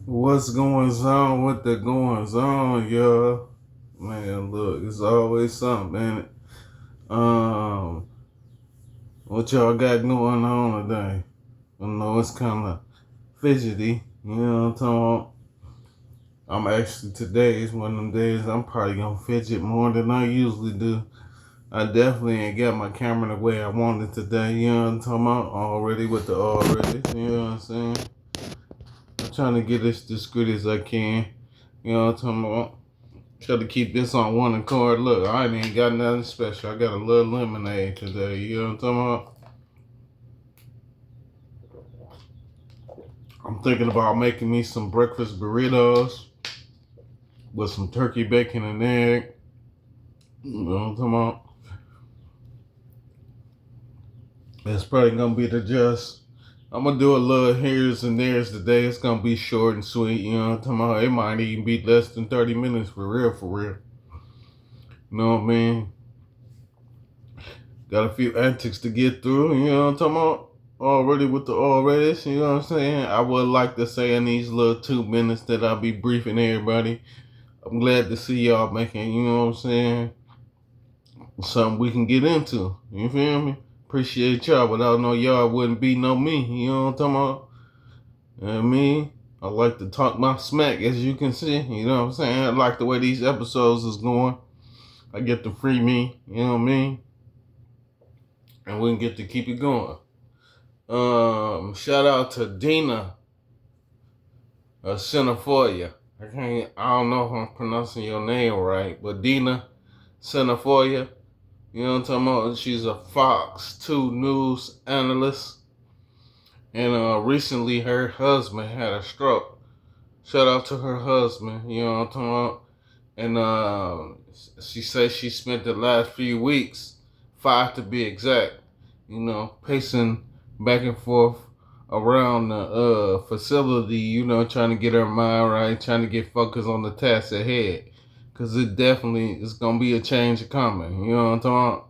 What's going on? What the goings on, y'all? Man, look, it's always something, man. Um, what y'all got going on today? I know it's kind of fidgety. You know what I'm talking about? I'm actually today is one of them days I'm probably gonna fidget more than I usually do. I definitely ain't got my camera the way I wanted today. You know what I'm talking about? Already with the already. You know what I'm saying? I'm trying to get this discreet as I can. You know what I'm talking about? Try to keep this on one accord. Look, I ain't got nothing special. I got a little lemonade today. You know what I'm talking about? I'm thinking about making me some breakfast burritos with some turkey bacon and egg. You know what I'm talking about? It's probably gonna be the just. I'm gonna do a little here's and there's today. It's gonna be short and sweet. You know what I'm talking about? It might even be less than 30 minutes for real, for real. You know what I mean? Got a few antics to get through, you know what I'm talking about? Already with the already, you know what I'm saying? I would like to say in these little 2 minutes that I'll be briefing everybody. I'm glad to see y'all making, you know what I'm saying, something we can get into. You feel me? Appreciate y'all. Without no y'all, wouldn't be no me. You know what I'm talking about? You know what I mean? I like to talk my smack, as you can see. You know what I'm saying? I like the way these episodes is going. I get to free me, you know what I mean? And we can get to keep it going. Shout out to Dina Cinefolia. I don't know if I'm pronouncing your name right, but Dina Cinefolia. You know what I'm talking about? She's a Fox 2 news analyst. And recently her husband had a stroke. Shout out to her husband, you know what I'm talking about? And she says she spent the last few weeks, 5 to be exact, you know, pacing back and forth around the facility, you know, trying to get her mind right, trying to get focused on the task ahead. Because it definitely is going to be a change coming, you know what I'm talking about?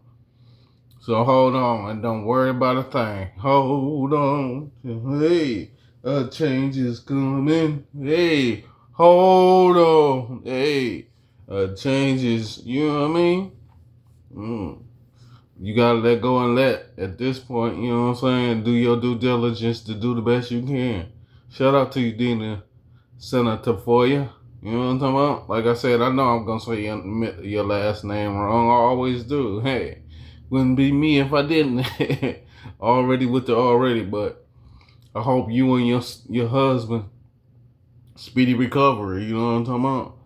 So hold on and don't worry about a thing. Hold on. Hey, a change is coming. Hey, hold on. Hey, a change is, you know what I mean? Mm. You gotta let go and let at this point, you know what I'm saying? Do your due diligence to do the best you can. Shout out to you, Dina Senator for you. You know what I'm talking about? Like I said, I know I'm gonna say your last name wrong. I always do. Hey, wouldn't be me if I didn't. Already with the already, but I hope you and your husband speedy recovery. You know what I'm talking about?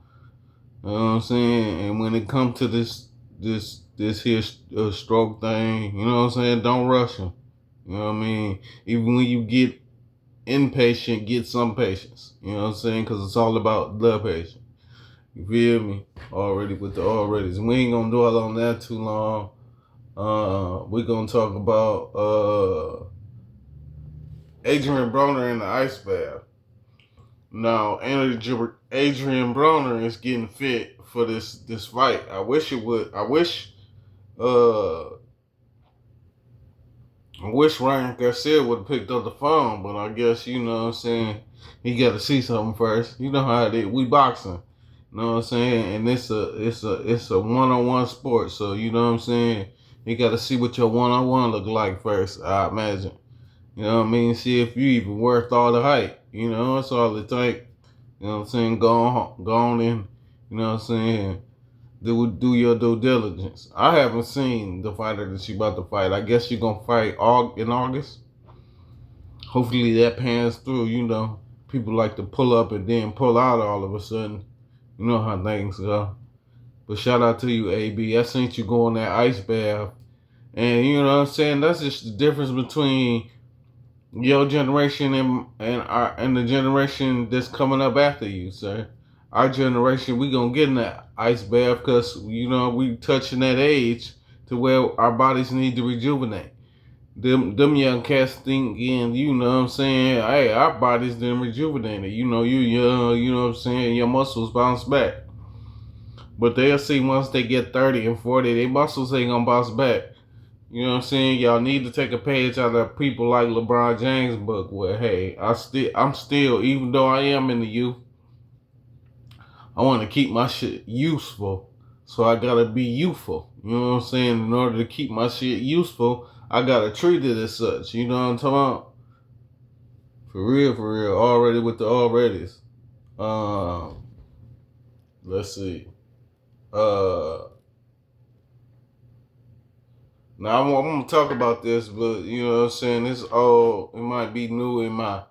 You know what I'm saying? And when it comes to this here stroke thing, you know what I'm saying? Don't rush him. You know what I mean? Even when you get impatient, get some patience. You know what I'm saying? Because it's all about the patient. You feel me? Already with the already. We ain't gonna dwell on that too long. We're gonna talk about Adrian Broner in the ice bath. Now, Adrian Broner is getting fit for this fight. I wish it would. Uh, I wish Ryan Garcia would have picked up the phone, but I guess you know what I'm saying. He got to see something first. You know how it is. We boxing. You know what I'm saying? And it's a one-on-one sport. So you know what I'm saying. You got to see what your one-on-one look like first. I imagine. You know what I mean? See if you even worth all the hype. You know, that's all it take. You know what I'm saying? Go on in. You know what I'm saying? Do your due diligence. I haven't seen the fighter that she about to fight. I guess she gonna fight in August. Hopefully that pans through. You know, people like to pull up and then pull out all of a sudden. You know how things go. But shout out to you, AB. I seen you go in that ice bath, and you know what I'm saying. That's just the difference between your generation and the generation that's coming up after you, sir. Our generation, we gonna get in that ice bath because you know we touching that age to where our bodies need to rejuvenate. Them young cats thinking, you know what I'm saying, hey, our bodies didn't rejuvenate. You know, you young, you know what I'm saying, your muscles bounce back. But they'll see once they get 30 and 40, their muscles ain't gonna bounce back. You know what I'm saying? Y'all need to take a page out of people like LeBron James' book where, hey, I'm still, even though I am in the youth, I want to keep my shit useful. So I gotta be youthful. You know what I'm saying? In order to keep my shit useful, I gotta treat it as such. You know what I'm talking about? For real. Already with the alreadys. Um, let's see. Uh, Now I'm gonna talk about this, but you know what I'm saying. It might be new in my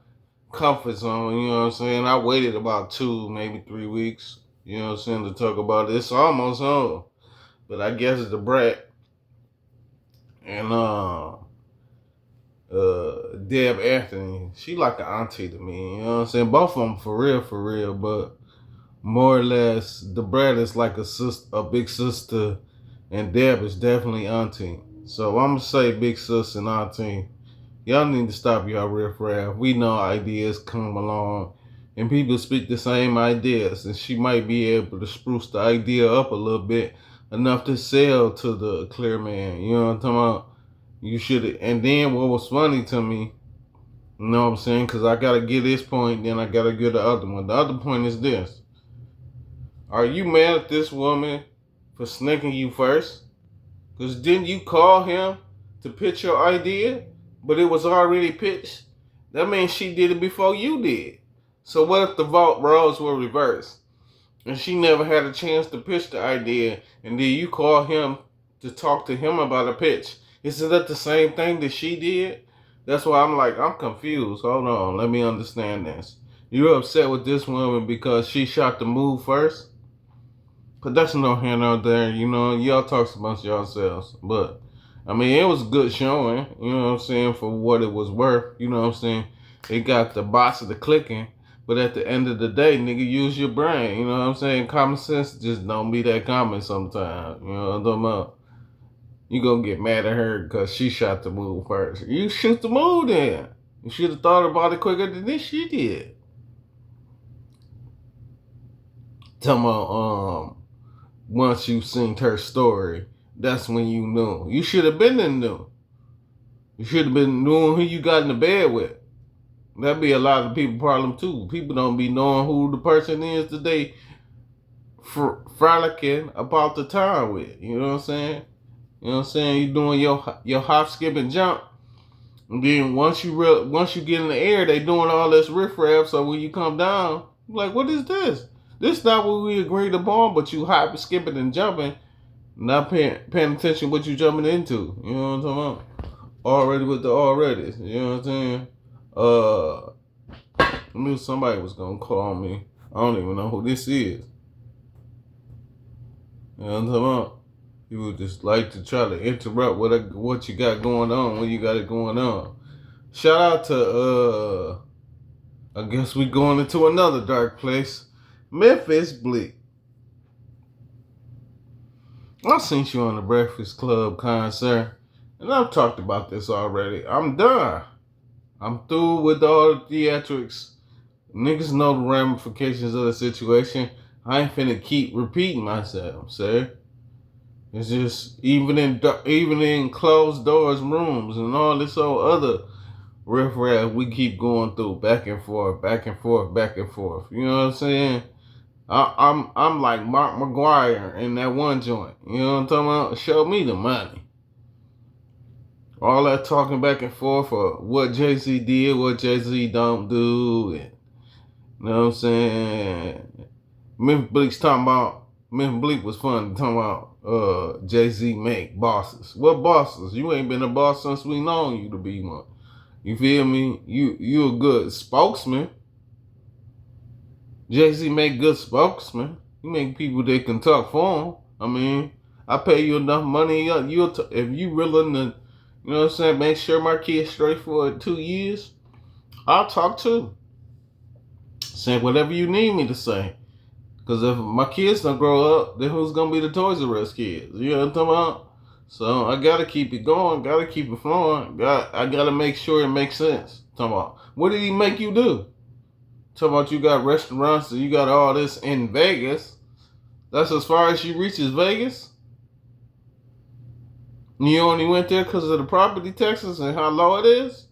comfort zone. You know what I'm saying. I waited about 2, maybe 3 weeks. You know what I'm saying, to talk about it. It's almost home, but I guess the brat and Deb Anthony, she like an auntie to me. You know what I'm saying. Both of them for real, but more or less the brat is like a sister, a big sister, and Deb is definitely auntie. So I'm gonna say big sis and auntie. Y'all need to stop y'all riffraff. We know ideas come along and people speak the same ideas, and she might be able to spruce the idea up a little bit enough to sell to the clear man. You know what I'm talking about? You should. And then what was funny to me, you know what I'm saying? Because I got to get this point, then I got to get the other one. The other point is this: are you mad at this woman for snaking you first? Because didn't you call him to pitch your idea, but it was already pitched? That means she did it before you did. So what if the roles were reversed and she never had a chance to pitch the idea, and then you call him to talk to him about a pitch? Isn't that the same thing that she did? That's why I'm like, I'm confused. Hold on, let me understand this. You're upset with this woman because she shot the move first? But that's no here nor there, you know. Y'all talks amongst yourselves. But, I mean, it was a good showing, you know what I'm saying, for what it was worth, you know what I'm saying. It got the box of the clicking. But at the end of the day, nigga, use your brain, you know what I'm saying. Common sense just don't be that common sometimes, you know what I'm talking about. You gonna get mad at her because she shot the move first. You shoot the move then. You should have thought about it quicker than this she did. Talking about, once you seen her story, that's when you knew. You should have been in knew. You should have been knowing who you got in the bed with. That'd be a lot of people problem too. People don't be knowing who the person is that they frolicking about the time with. You know what I'm saying? You know what I'm saying? You doing your hop, skip, and jump. And then once you get in the air, they doing all this riffraff. So when you come down, you're like, what is this? This not what we agreed upon, but you hopping, skipping, and jumping, not paying attention what you jumping into. You know what I'm talking about? Already with the already. You know what I'm saying? I knew somebody was gonna call me. I don't even know who this is. You know what I'm talking about? People just like to try to interrupt what you got going on when you got it going on. Shout out to I guess we going into another dark place. Memphis Bleek. I seen you on the Breakfast Club concert, and I've talked about this already. I'm done. I'm through with all the theatrics. Niggas know the ramifications of the situation. I ain't finna keep repeating myself, sir. It's just even in closed doors rooms and all this old other riffraff we keep going through back and forth, back and forth, back and forth. You know what I'm saying? I'm like Mark McGuire in that one joint. You know what I'm talking about? Show me the money. All that talking back and forth for what Jay-Z did, what Jay-Z don't do, and you know what I'm saying? Memphis Bleak was fun talking about Jay-Z make bosses. What bosses? You ain't been a boss since we known you to be one. You feel me? You a good spokesman. Jay-Z make good spokesman. He make people that can talk for him. I mean, I pay you enough money. If you willing to, you know what I'm saying, make sure my kid's straight for 2 years, I'll talk too. Say whatever you need me to say. Because if my kids don't grow up, then who's going to be the Toys R Us kids? You know what I'm talking about? So I got to keep it going. Got to keep it flowing. I got to make sure it makes sense. Talking about, what did he make you do? Talking about you got restaurants and you got all this in Vegas. That's as far as she reaches Vegas? You only went there because of the property taxes and how low it is?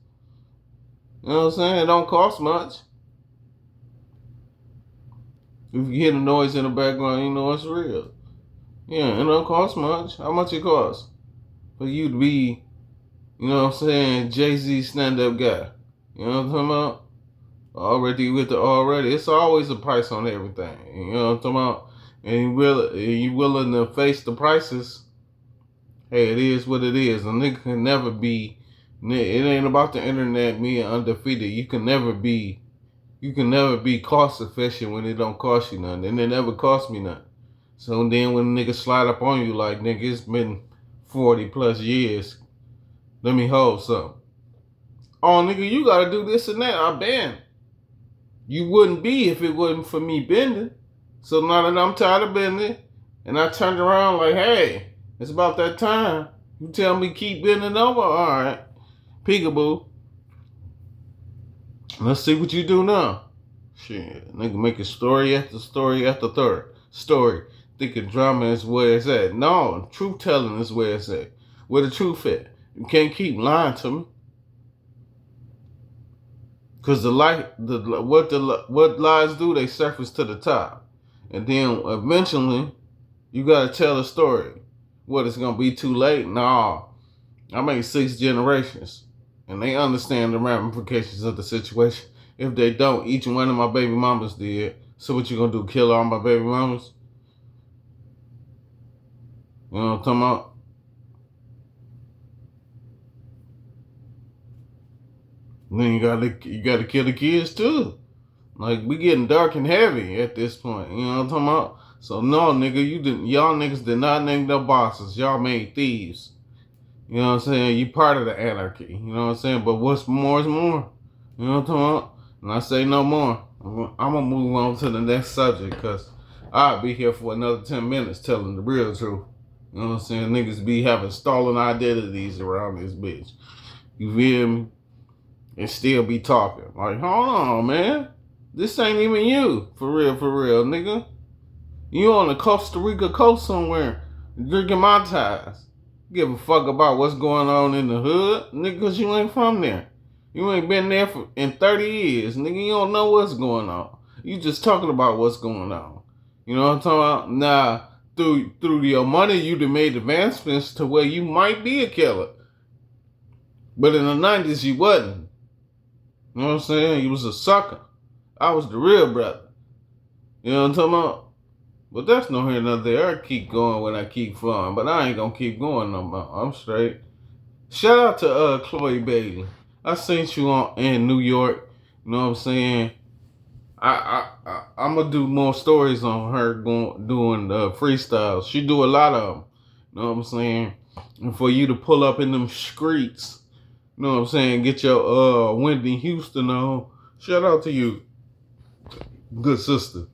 You know what I'm saying? It don't cost much. If you hear the noise in the background, you know it's real. Yeah, it don't cost much. How much it costs for you to be, you know what I'm saying, Jay-Z stand-up guy? You know what I'm talking about? Already with the already. It's always a price on everything. You know what I'm talking about? And you willing to face the prices. Hey, it is what it is. A nigga can never be. It ain't about the internet being undefeated. You can never be cost efficient when it don't cost you nothing. And it never cost me nothing. So then when niggas slide up on you like, nigga, it's been 40 plus years. Let me hold something. Oh, nigga, you gotta do this and that. I been. You wouldn't be if it wasn't for me bending. So now that I'm tired of bending, and I turned around like, hey, it's about that time. You tell me keep bending over? Alright. Peekaboo. Let's see what you do now. Shit, nigga making story after story after third story. Thinking drama is where it's at. No, truth telling is where it's at. Where the truth at. You can't keep lying to me. Cause what lies do, they surface to the top, and then eventually you gotta tell a story. What, it's gonna be too late? No, I made 6 generations, and they understand the ramifications of the situation. If they don't, each one of my baby mamas did. So what you gonna do? Kill all my baby mamas? You know what I'm talking about? And then you gotta kill the kids too. Like, we getting dark and heavy at this point. You know what I'm talking about? So no, nigga, y'all niggas did not name their bosses. Y'all made thieves. You know what I'm saying? You part of the anarchy. You know what I'm saying? But what's more is more. You know what I'm talking about? And I say no more. I'm gonna move on to the next subject because I'll be here for another 10 minutes telling the real truth. You know what I'm saying? Niggas be having stolen identities around this bitch. You feel me? And still be talking. Like, hold on, man. This ain't even you. For real, nigga. You on the Costa Rica coast somewhere drinking Mai Tais. Give a fuck about what's going on in the hood, nigga, because you ain't from there. You ain't been there in 30 years, nigga. You don't know what's going on. You just talking about what's going on. You know what I'm talking about? Nah, through your money, you done made advancements to where you might be a killer. But in the 90s, you wasn't. You know what I'm saying? You was a sucker. I was the real brother. You know what I'm talking about? But that's no here nor there. I keep going when I keep flowing, but I ain't gonna keep going no more. I'm straight. Shout out to Chloe Bailey. I seen you in New York. You know what I'm saying? I'm gonna do more stories on her doing freestyles. She do a lot of them. You know what I'm saying? And for you to pull up in them streets, you know what I'm saying? Get your Whitney Houston on. Shout out to you, good sister.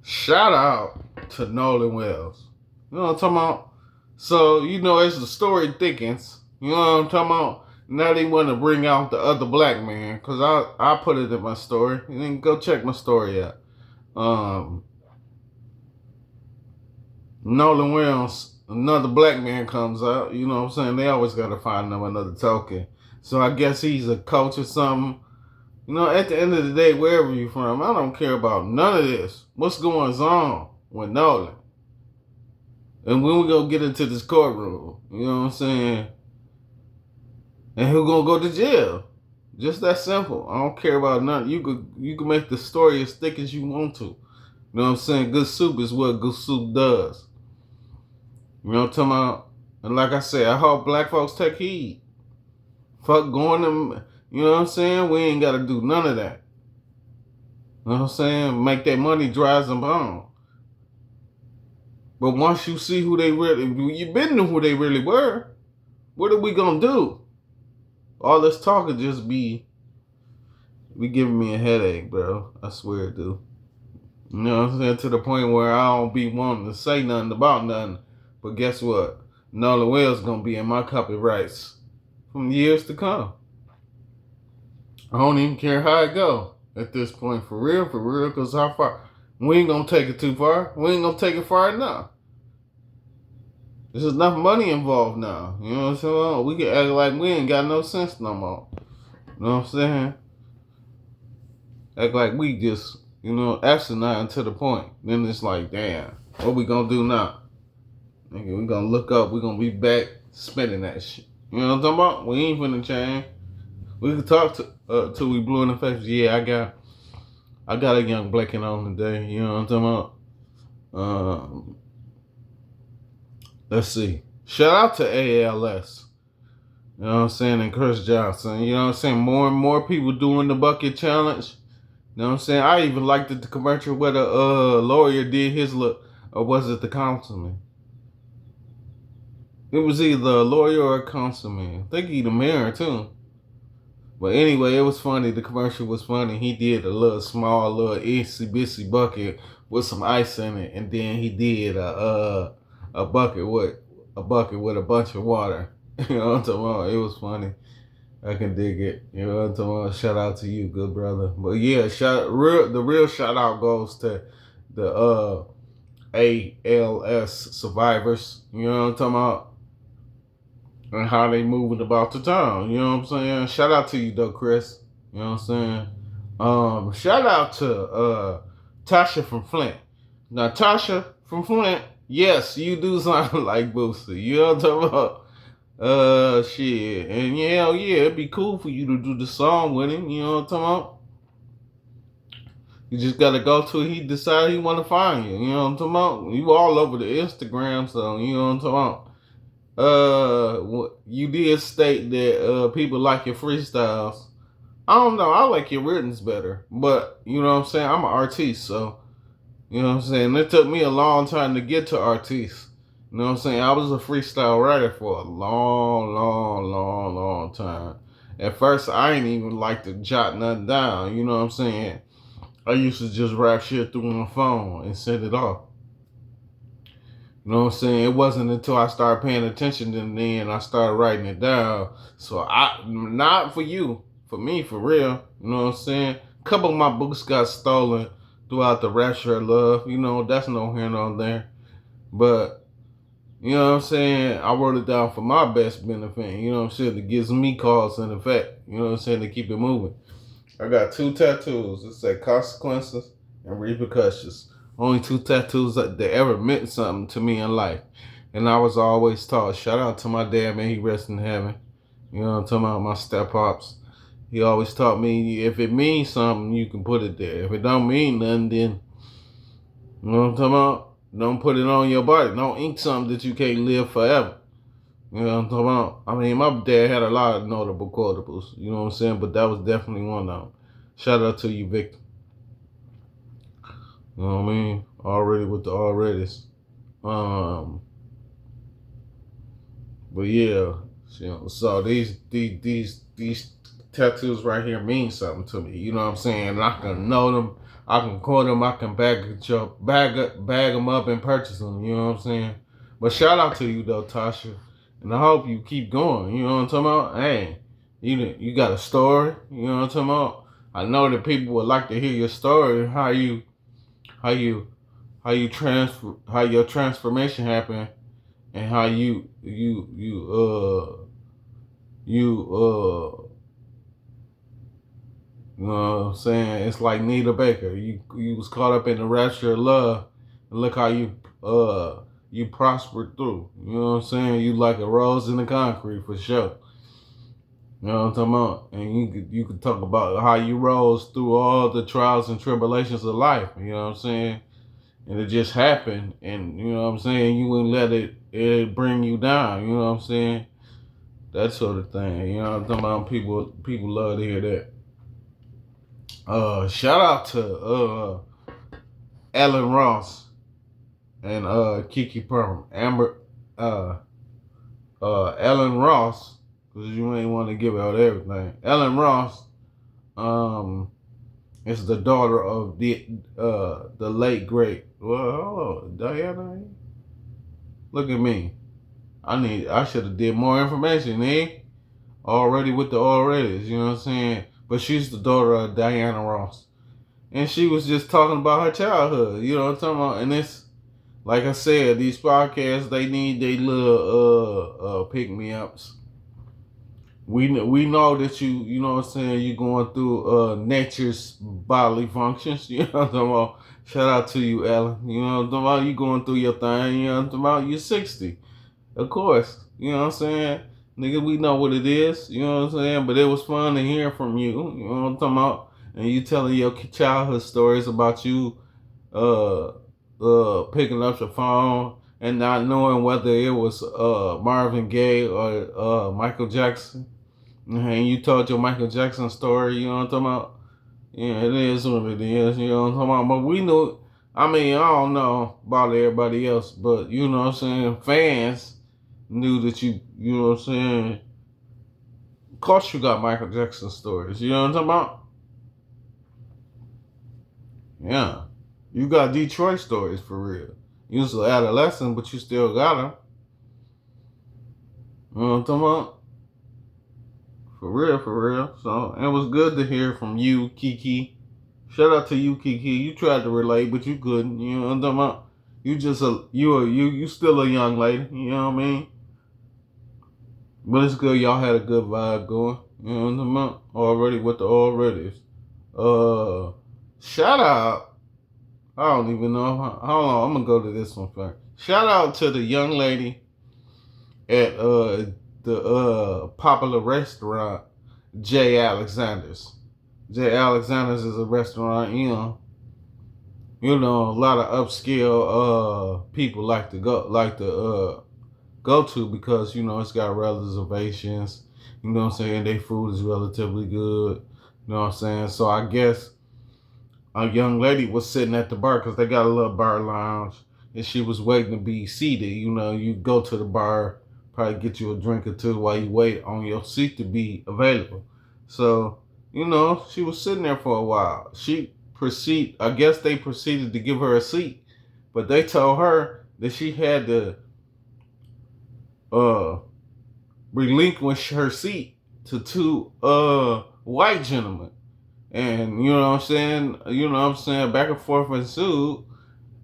Shout out to Nolan Wells. You know what I'm talking about? So, you know, as the story thickens, you know what I'm talking about? Now they want to bring out the other black man, because I put it in my story. And then go check my story out. Nolan Wells, another black man comes out. You know what I'm saying? They always got to find them another token. So I guess he's a coach or something. You know, at the end of the day, wherever you're from, I don't care about none of this. What's going on with Nolan? And when we go get into this courtroom, you know what I'm saying? And who gonna go to jail? Just that simple. I don't care about nothing. You could make the story as thick as you want to. You know what I'm saying? Good soup is what good soup does. You know what I'm talking about? And like I said, I hope black folks take heed. Fuck going to, you know what I'm saying? We ain't gotta do none of that. You know what I'm saying? Make that money dry as a bone. But once you see who they really, you've been to who they really were, what are we gonna do? All this talk would just be giving me a headache, bro. I swear it do. You know what I'm saying? To the point where I don't be wanting to say nothing about nothing. But guess what? Nolan Wells gonna be in my copyrights from years to come. I don't even care how it go at this point, for real, because how far? We ain't gonna take it too far. We ain't gonna take it far enough. There's enough money involved now. You know what I'm saying? We can act like we ain't got no sense no more. You know what I'm saying? Act like we just, asinine to the point. Then it's like, damn, what we gonna do now? Nigga, we gonna look up, we gonna be back spending that shit. You know what I'm talking about? We ain't finna change. We can talk to till we blue in the face. Yeah, I got a young blanket on today. You know what I'm talking about? Let's see. Shout out to ALS. You know what I'm saying? And Chris Johnson. You know what I'm saying? More and more people doing the bucket challenge. You know what I'm saying? I even liked the commercial where the lawyer did his look, or was it the councilman? It was either a lawyer or a councilman. I think he the mayor too. But anyway, it was funny. The commercial was funny. He did a little small, little itsy bitsy bucket with some ice in it, and then he did a bucket with a bunch of water. You know what I'm talking about? It was funny. I can dig it. You know what I'm talking about? Shout out to you, good brother. But yeah, the real shout out goes to the ALS survivors. You know what I'm talking about? And how they moving about the town. You know what I'm saying? Shout out to you though, Chris. You know what I'm saying? Shout out to Tasha from Flint. Now Tasha from Flint, yes, you do sound like Boosie. You know what I'm talking about? Shit. And yeah, it'd be cool for you to do the song with him. You know what I'm talking about? You just gotta go till he decide he wanna find you. You know what I'm talking about? You all over the Instagram, so you know what I'm talking about? You did state that people like your freestyles. I don't know. I like your writtens better, but you know what I'm saying. I'm an artiste, so you know what I'm saying. It took me a long time to get to artiste. You know what I'm saying. I was a freestyle writer for a long time. At first, I ain't even like to jot nothing down. You know what I'm saying. I used to just rap shit through my phone and send it off. You know what I'm saying? It wasn't until I started paying attention and then I started writing it down. So not for you, for me, for real. You know what I'm saying? A couple of my books got stolen throughout the Rapture of Love. You know, that's no here nor there. But, you know what I'm saying? I wrote it down for my best benefit. You know what I'm saying? It gives me cause and effect. You know what I'm saying? To keep it moving. I got 2 tattoos. It said consequences and repercussions. Only 2 tattoos that ever meant something to me in life. And I was always taught, shout out to my dad, man, he rests in heaven. You know what I'm talking about? My step pops. He always taught me if it means something, you can put it there. If it don't mean nothing, then you know what I'm talking about? Don't put it on your body. Don't ink something that you can't live forever. You know what I'm talking about? I mean, my dad had a lot of notable quotables, you know what I'm saying? But that was definitely one of them. Shout out to you, Victor. You know what I mean? Already with the alreadys. But yeah, you know, so these tattoos right here mean something to me. You know what I'm saying? And I can know them, I can quote them, I can bag them up and purchase them. You know what I'm saying? But shout out to you though, Tasha, and I hope you keep going. You know what I'm talking about? Hey, you got a story. You know what I'm talking about? I know that people would like to hear your story, how your transformation happened, and how you know what I'm saying? It's like Nita Baker. You was caught up in the rapture of love, and look how you prospered through. You know what I'm saying? You like a rose in the concrete for sure. You know what I'm talking about? And you could talk about how you rose through all the trials and tribulations of life. You know what I'm saying? And it just happened, and you know what I'm saying, you wouldn't let it bring you down, you know what I'm saying? That sort of thing. You know what I'm talking about? People love to hear that. Shout out to Ellen Ross and Kiki Perm. Ellen Ross, because you ain't want to give out everything. Ellen Ross, is the daughter of the late great. Well, Diana. Look at me. I should have did more information, already with the alreadys. You know what I'm saying? But she's the daughter of Diana Ross, and she was just talking about her childhood. You know what I'm talking about? And Like I said, these podcasts, they need their little pick me ups. We know that you know what I'm saying, you're going through nature's bodily functions. You know what I'm talking about? Shout out to you, Ellen. You know what I'm talking about? You going through your thing, you know what I'm talking about? You're 60. Of course. You know what I'm saying? Nigga, we know what it is. You know what I'm saying? But it was fun to hear from you. You know what I'm talking about? And you telling your childhood stories about you uh picking up the phone and not knowing whether it was Marvin Gaye or Michael Jackson. And you told your Michael Jackson story, you know what I'm talking about? Yeah, it is what it is, you know what I'm talking about? But we knew, I mean, I don't know about everybody else, but you know what I'm saying? Fans knew that you know what I'm saying? Of course you got Michael Jackson stories, you know what I'm talking about? Yeah. You got Detroit stories for real. You was an adolescent, but you still got them. You know what I'm talking about? For real, for real. So it was good to hear from you, Kiki. Shout out to you, Kiki. You tried to relate, but you couldn't. You know what I'm talking about? You just you still a young lady. You know what I mean? But it's good. Y'all had a good vibe going. You know what I'm talking about? Already with the alreadys. Shout out. I don't even know. Hold on. I'm gonna go to this one first. Shout out to the young lady at the popular restaurant J. Alexander's. J. Alexander's is a restaurant, a lot of upscale people like to go to because it's got reservations. You know what I'm saying? Their food is relatively good. You know what I'm saying? So I guess a young lady was sitting at the bar because they got a little bar lounge, and she was waiting to be seated. You go to the bar, probably get you a drink or two while you wait on your seat to be available. So, she was sitting there for a while. I guess they proceeded to give her a seat, but they told her that she had to uh, relinquish her seat to two white gentlemen. And you know what I'm saying, back and forth ensued,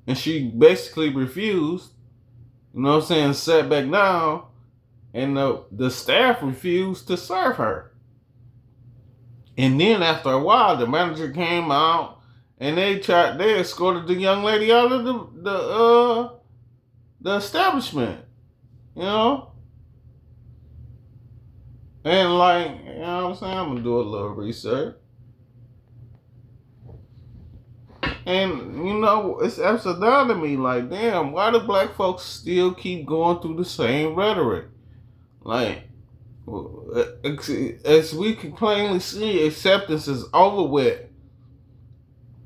and she basically refused, sat back down, and the staff refused to serve her. And then after a while, the manager came out, and they escorted the young lady out of the establishment, you know. And like, you know what I'm saying, I'm gonna do a little research. And it's upside down to me. Like, damn, why do black folks still keep going through the same rhetoric? Like, as we can plainly see, acceptance is over with.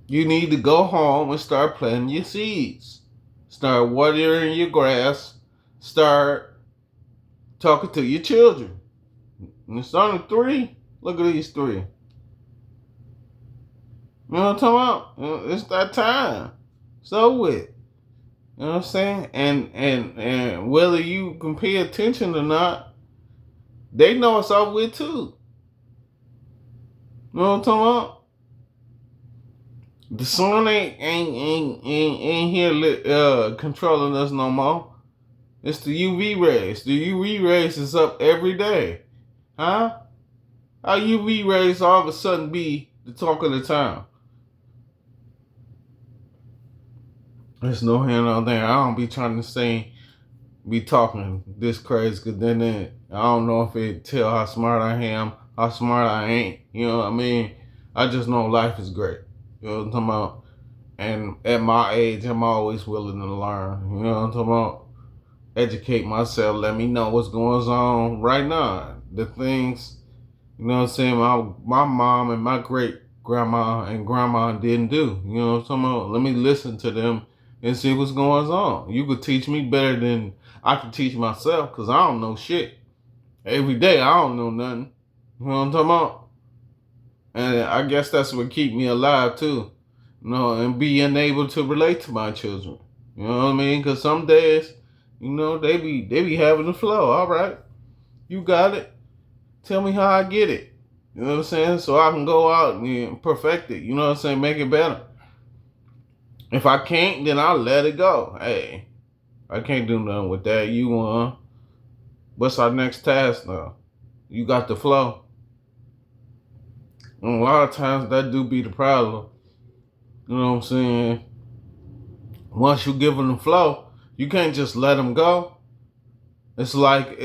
You need to go home and start planting your seeds. Start watering your grass. Start talking to your children. And it's only 3. Look at these 3. You know what I'm talking about? It's that time. So with. You know what I'm saying? And whether you can pay attention or not, they know it's over with too. You know what I'm talking about? The sun ain't here controlling us no more. It's the UV rays. The UV rays is up every day. Huh? How UV rays all of a sudden be the talk of the town? There's no hand on there. I don't be trying to be talking this crazy, because then I don't know if it tell how smart I am, how smart I ain't. You know what I mean? I just know life is great. You know what I'm talking about? And at my age, I'm always willing to learn. You know what I'm talking about? Educate myself. Let me know what's going on right now. The things, you know what I'm saying, my mom and my great grandma and grandma didn't do. You know what I'm talking about? Let me listen to them and see what's going on. You could teach me better than I can teach myself, because I don't know shit. Every day I don't know nothing. You know what I'm talking about? And I guess that's what keep me alive too. And being able to relate to my children. You know what I mean? Because some days, they be having the flow. All right, you got it. Tell me how I get it. You know what I'm saying? So I can go out and perfect it. You know what I'm saying? Make it better. If I can't, then I'll let it go. Hey, I can't do nothing with that. You won. What's our next task now? You got the flow. And a lot of times that do be the problem. You know what I'm saying? Once you give them the flow, you can't just let them go. It's like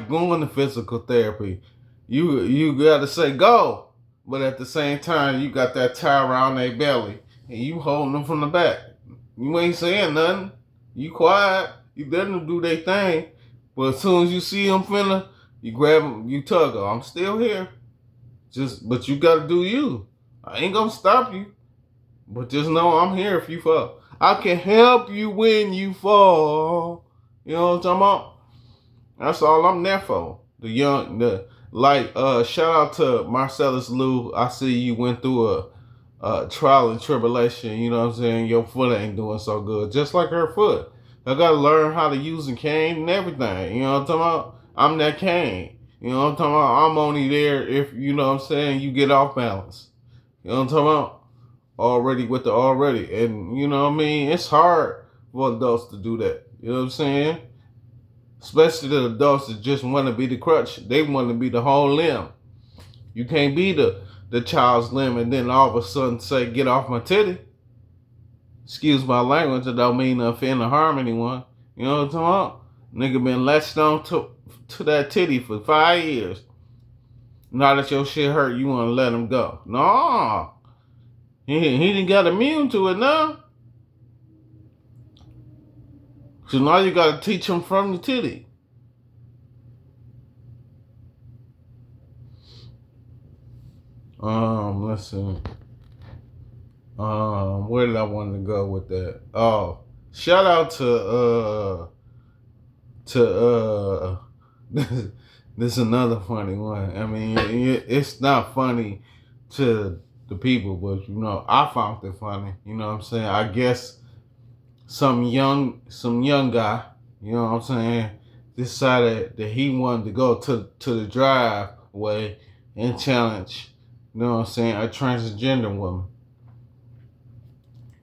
going to physical therapy. You gotta say go, but at the same time you got that tie around their belly and you holding them from the back. You ain't saying nothing. You quiet. You let them do their thing. But as soon as you see them finna, you grab them, you tug them. I'm still here. But you gotta do you. I ain't gonna stop you. But just know I'm here if you fall. I can help you when you fall. You know what I'm talking about? That's all I'm there for. Shout out to Marcellus Lou. I see you went through a trial and tribulation. You know what I'm saying? Your foot ain't doing so good. Just like her foot. I gotta learn how to use a cane and everything. You know what I'm talking about? I'm that cane. You know what I'm talking about? I'm only there if, you know what I'm saying, you get off balance. You know what I'm talking about? Already with the already. And you know what I mean? It's hard for adults to do that. You know what I'm saying? Especially the adults that just want to be the crutch. They want to be the whole limb. You can't be the child's limb and then all of a sudden say, get off my titty. Excuse my language, I don't mean to offend or harm anyone. You know what I'm talking about? Nigga been latched on to that titty for 5 years. Now that your shit hurt, you want to let him go. No. He didn't got immune to it now. So now you got to teach him from the titty. Let's see. Where did I want to go with that? Oh, shout out to this is another funny one. I mean, it's not funny to the people, but you know, I found it funny. You know what I'm saying? I guess some young guy, you know what I'm saying, decided that he wanted to go to the driveway and challenge, you know what I'm saying, a transgender woman.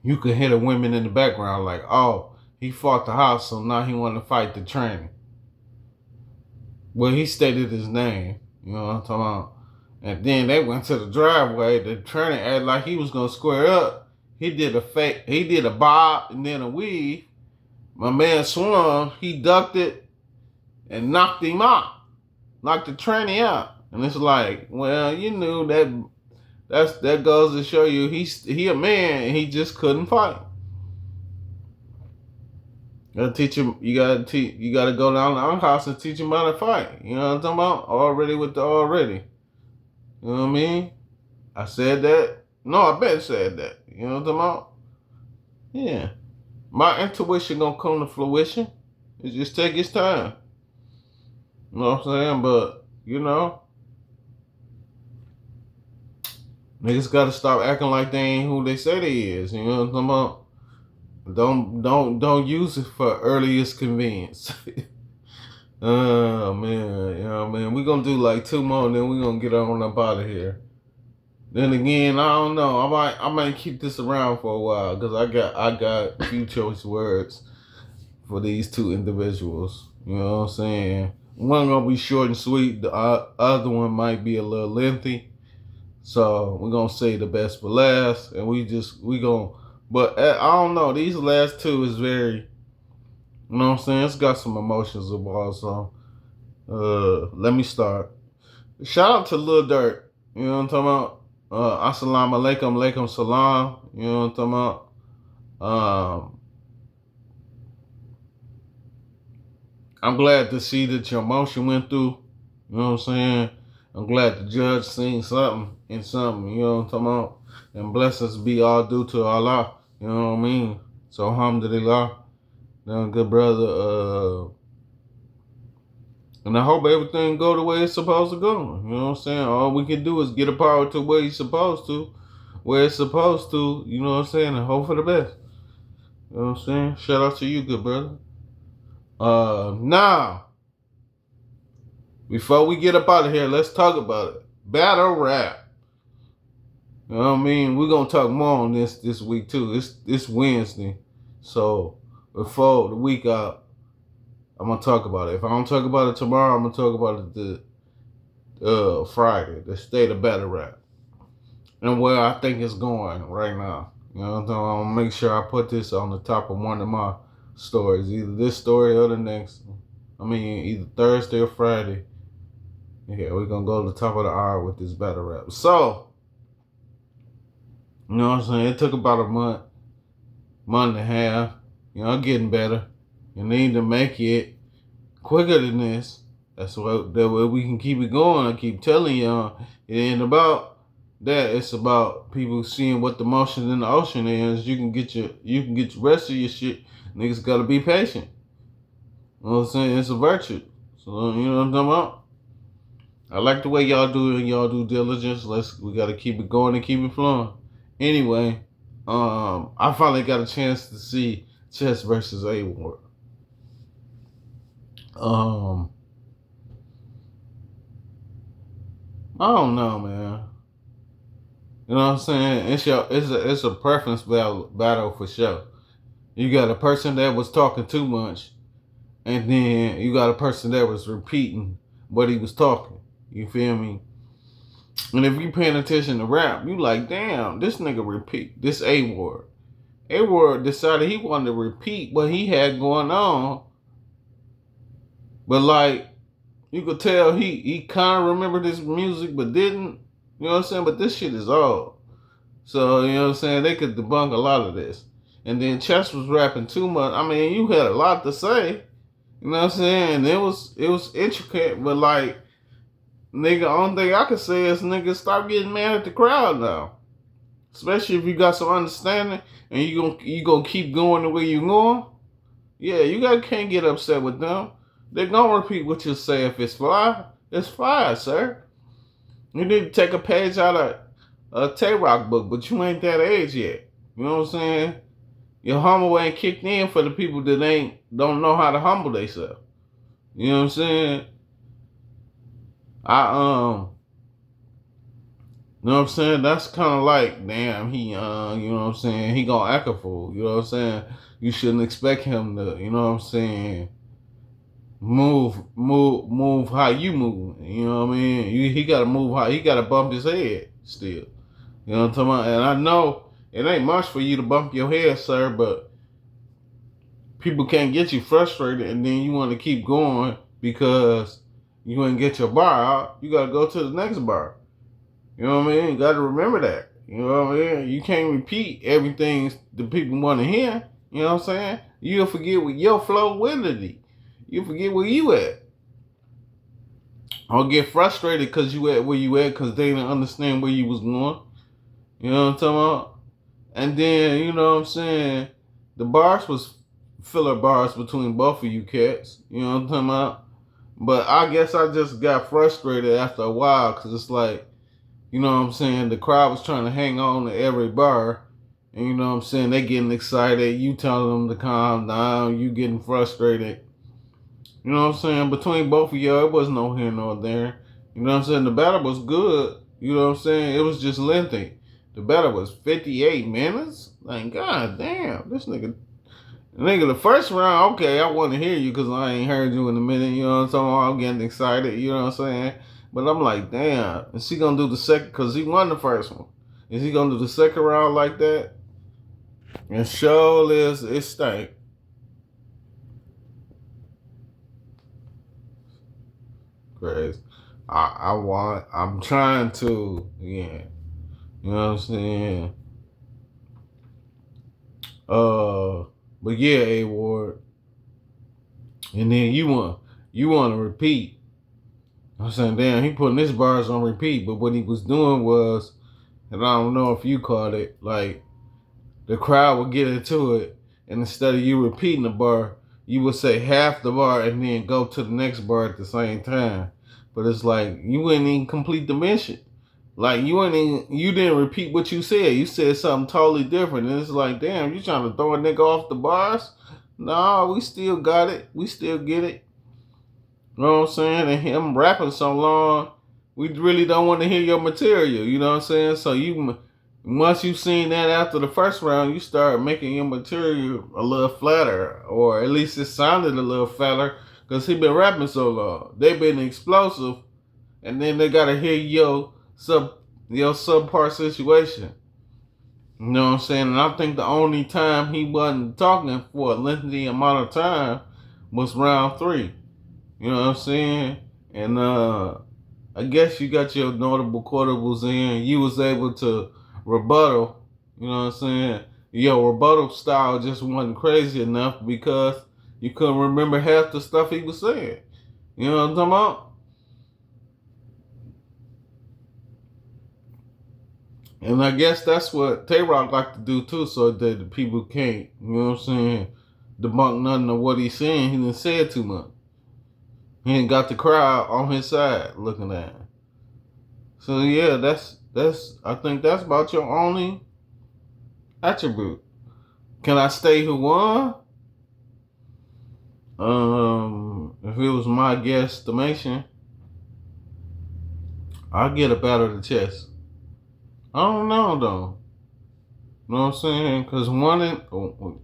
You could hear the women in the background like, oh, he fought the house, so now he want to fight the tranny. Well, he stated his name, you know what I'm talking about. And then they went to the driveway. The tranny acted like he was gonna square up. He did a bob and then a weave. My man swung, he ducked it and knocked him out. Knocked the tranny out. And it's like, well, you knew that goes to show you he a man and he just couldn't fight. You gotta teach him. You gotta go down to our house and teach him how to fight. You know what I'm talking about? Already with the already. You know what I mean? I said that. No, I bet said that. You know what I'm talking about? Yeah. My intuition gonna come to fruition. It just take its time. You know what I'm saying? But you know, niggas gotta stop acting like they ain't who they say they is. You know what I'm talking about? Don't use it for earliest convenience. Oh man, you know what I mean? We're gonna do like 2 more and then we're gonna get on up out of here. Then again, I don't know. I might keep this around for a while because I got a few choice words for these 2 individuals. You know what I'm saying? One gonna be short and sweet. The other one might be a little lengthy. So we're gonna say the best for last, and we gonna. But I don't know. These last 2 is very. You know what I'm saying? It's got some emotions involved. So let me start. Shout out to Lil Durk. You know what I'm talking about? Assalamu alaikum, alaikum salam. You know what I'm talking about? I'm glad to see that your emotion went through. You know what I'm saying? I'm glad the judge seen something in something. You know what I'm talking about? And blessings be all due to Allah. You know what I mean? So alhamdulillah. Good brother. And I hope everything go the way it's supposed to go. You know what I'm saying? All we can do is get a power to where he's supposed to. Where it's supposed to. You know what I'm saying? And hope for the best. You know what I'm saying? Shout out to you, good brother. Now, before we get up out of here, let's talk about it. Battle rap. You know what I mean? We're gonna talk more on this week too. It's Wednesday. So before the week out, I'm gonna talk about it. If I don't talk about it tomorrow, I'm gonna talk about it the Friday, the state of battle rap. And where I think it's going right now. You know what I'm saying? I'm gonna make sure I put this on the top of one of my stories, either this story or the next. I mean, either Thursday or Friday. Yeah, we're gonna go to the top of the hour with this battle rap. So, you know what I'm saying? It took about a month and a half. You know, getting better. You need to make it quicker than this. That way we can keep it going. I keep telling y'all, it ain't about that. It's about people seeing what the motion in the ocean is. You can get the rest of your shit. Niggas gotta be patient. You know what I'm saying? It's a virtue. So you know what I'm talking about? I like the way y'all do it. Y'all do diligence. We gotta keep it going and keep it flowing. Anyway, I finally got a chance to see Chess versus A Ward. I don't know, man. You know what I'm saying? It's a preference battle for sure. You got a person that was talking too much, and then you got a person that was repeating what he was talking. You feel me? And if you paying attention to rap, you like, damn, this nigga repeat this A Ward. A Ward decided he wanted to repeat what he had going on, but like you could tell he kind of remembered his music, but didn't. You know what I'm saying? But this shit is old. So, you know what I'm saying? They could debunk a lot of this. And then Chess was rapping too much. I mean, you had a lot to say. You know what I'm saying? It was intricate, but like, nigga, only thing I can say is nigga, stop getting mad at the crowd now. Especially if you got some understanding and you gonna keep going the way you going. Yeah, can't get upset with them. They're gonna repeat what you say. If it's fly, it's fly, sir. You need to take a page out of a Tay-Rock book, but you ain't that age yet. You know what I'm saying? Your humble ain't kicked in for the people that don't know how to humble themselves. You know what I'm saying? You know what I'm saying? That's kind of like, damn, he, you know what I'm saying? He gonna act a fool. You know what I'm saying? You shouldn't expect him to, you know what I'm saying? Move how you move. You know what I mean? He gotta move how he gotta bump his head still. You know what I'm talking about? And I know it ain't much for you to bump your head, sir, but people can't get you frustrated and then you want to keep going because you ain't get your bar out. You gotta go to the next bar. You know what I mean? You gotta remember that. You know what I mean? You can't repeat everything the people want to hear. You know what I'm saying? You'll forget with your flow validity. You forget where you at. Or get frustrated because you at where you at because they didn't understand where you was going. You know what I'm talking about? And then, you know what I'm saying, the bars was filler bars between both of you cats. You know what I'm talking about? But I guess I just got frustrated after a while because it's like, you know what I'm saying, the crowd was trying to hang on to every bar. And you know what I'm saying, they getting excited. You telling them to calm down. You getting frustrated. You know what I'm saying? Between both of y'all, it was no here nor there. You know what I'm saying? The battle was good. You know what I'm saying? It was just lengthy. The battle was 58 minutes. Like, god damn, this nigga, the first round, okay, I want to hear you because I ain't heard you in a minute. You know what I'm saying? I'm getting excited. You know what I'm saying? But I'm like, damn, is he gonna do the second? Because he won the first one. Is he gonna do the second round like that? And sure is, it stank. Crazy. I'm trying to, yeah. You know what I'm saying? But yeah, A Ward. And then you want to repeat. I'm saying, damn, he putting his bars on repeat, but what he was doing was, and I don't know if you caught it, like the crowd would get into it, and instead of you repeating the bar, you would say half the bar and then go to the next bar at the same time. But it's like you wouldn't even complete the mission. Like you didn't repeat what you said. You said something totally different. And it's like, damn, you trying to throw a nigga off the bars? No, we still got it. We still get it. You know what I'm saying? And him rapping so long, we really don't want to hear your material. You know what I'm saying? So Once you've seen that after the first round, you start making your material a little flatter, or at least it sounded a little flatter, because he been rapping so long. They been explosive, and then they gotta hear your subpar situation. You know what I'm saying? And I think the only time he wasn't talking for a lengthy amount of time was round 3. You know what I'm saying? And I guess you got your notable quotables in. You was able to rebuttal. You know what I'm saying? Your rebuttal style just wasn't crazy enough because you couldn't remember half the stuff he was saying. You know what I'm talking about? And I guess that's what Tay Rock like to do too, so that the people can't, you know what I'm saying, debunk nothing of what he's saying. He didn't say it too much. He ain't got the crowd on his side looking at him. So yeah, that's I think that's about your only attribute. Can I stay who won? If it was my guesstimation, I'll get up out of the chest. I don't know though. You know what I'm saying? Cause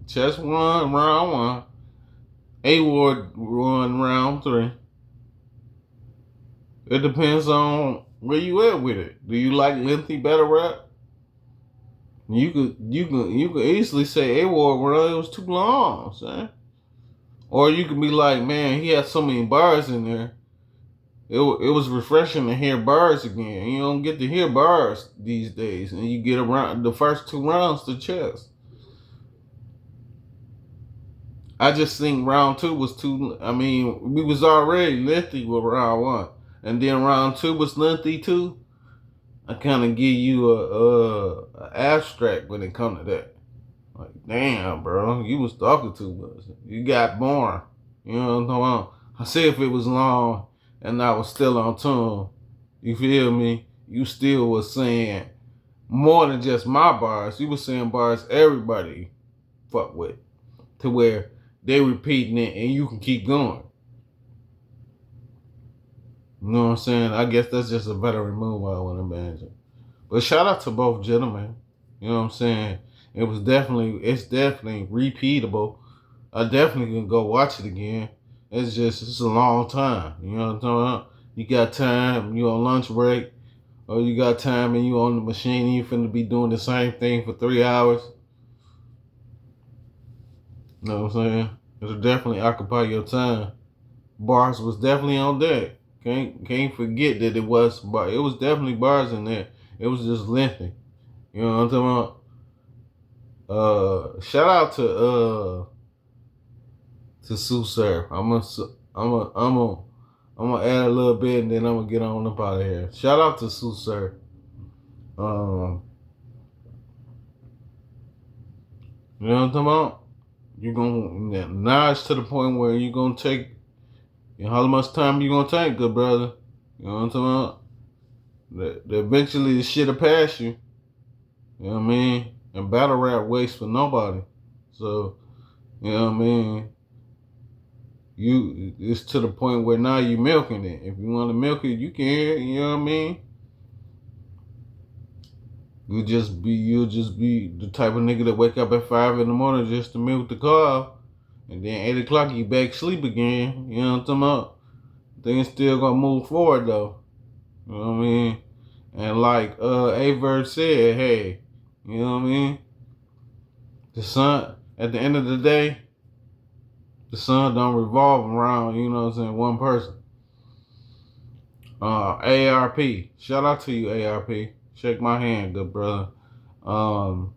chess won round 1. A Ward won round 3. It depends on where you at with it. Do you like lengthy battle rap? You could easily say A Ward, well, it was too long, son. Or you could be like, man, he had so many bars in there. It was refreshing to hear bars again. You don't get to hear bars these days, and you get around the first 2 rounds to chess. I just think round 2 was too. I mean, we was already lengthy with round 1, and then round 2 was lengthy too. I kind of give you a abstract when it come to that. Like, damn, bro, you was talking too much. You got boring. You know what I'm talking about? I say if it was long and I was still on tune, you feel me? You still was saying more than just my bars. You was saying bars everybody fuck with, to where they repeating it and you can keep going. You know what I'm saying? I guess that's just a better move, I would imagine. But shout out to both gentlemen. You know what I'm saying? It's definitely repeatable. I definitely can go watch it again. It's a long time. You know what I'm talking about? You got time, you on lunch break, or you got time and you on the machine and you finna be doing the same thing for 3 hours. You know what I'm saying? It'll definitely occupy your time. Bars was definitely on deck. Can't forget that it was definitely bars in there. It was just lengthy. You know what I'm talking about? Shout out to Sue Surf. I'm gonna add a little bit and then I'm gonna get on up out of here. Shout out to Sue Surf. You know what I'm talking about? You're gonna now it's to the point where you're gonna take, you know, how much time you gonna take, good brother. You know what I'm talking about? That eventually the shit'll pass you. You know what I mean? And battle rap waits for nobody. So, you know what I mean? It's to the point where now you milking it. If you want to milk it, you can. You know what I mean? You'll just be the type of nigga that wake up at 5 in the morning just to milk the car, and then 8 o'clock you back sleep again. You know what I'm talking about? Things still gonna move forward though. You know what I mean? And like Averb said, hey, you know what I mean? The sun, at the end of the day, the sun don't revolve around, you know what I'm saying, one person. ARP. Shout out to you, ARP. Shake my hand, good brother. You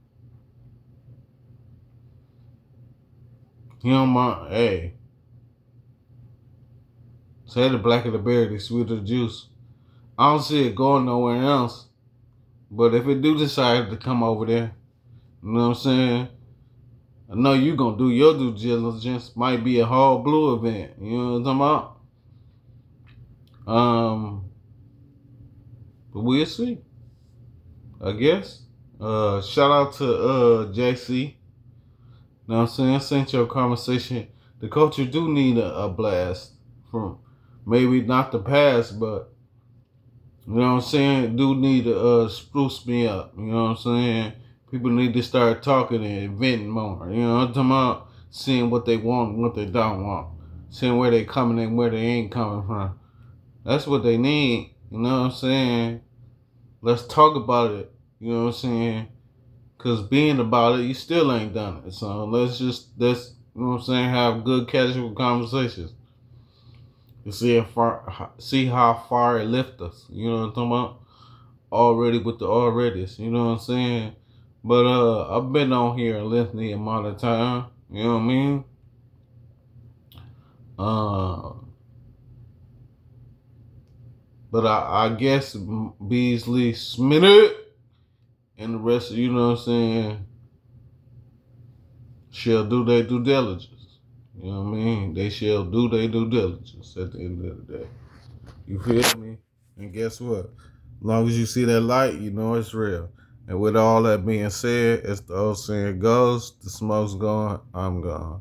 know my, hey. Say the blacker the berry, the sweeter the juice. I don't see it going nowhere else. But if it do decide to come over there, you know what I'm saying? I know you gonna do your due diligence. Might be a whole blue event. You know what I'm talking about? But we'll see. I guess. Shout out to JC. Know what I'm saying? Sent your conversation. The culture do need a blast from maybe not the past, but You know what I'm saying? Do need to spruce me up. You know what I'm saying? People need to start talking and venting more. You know what I'm talking about? Seeing what they want and what they don't want. Seeing where they coming and where they ain't coming from. That's what they need. You know what I'm saying? Let's talk about it. You know what I'm saying? Cause being about it, you still ain't done it. So let's you know what I'm saying, have good casual conversations. You see how far it lifts us. You know what I'm talking about? Already with the alreadys. You know what I'm saying? But I've been on here a lengthy amount of time. You know what I mean? Uh, but I guess Beasley Smith and the rest of, you know what I'm saying, shall do their due diligence. You know what I mean? They shall do their due diligence at the end of the day. You feel me? And guess what? As long as you see that light, you know it's real. And with all that being said, as the old saying goes, the smoke's gone, I'm gone.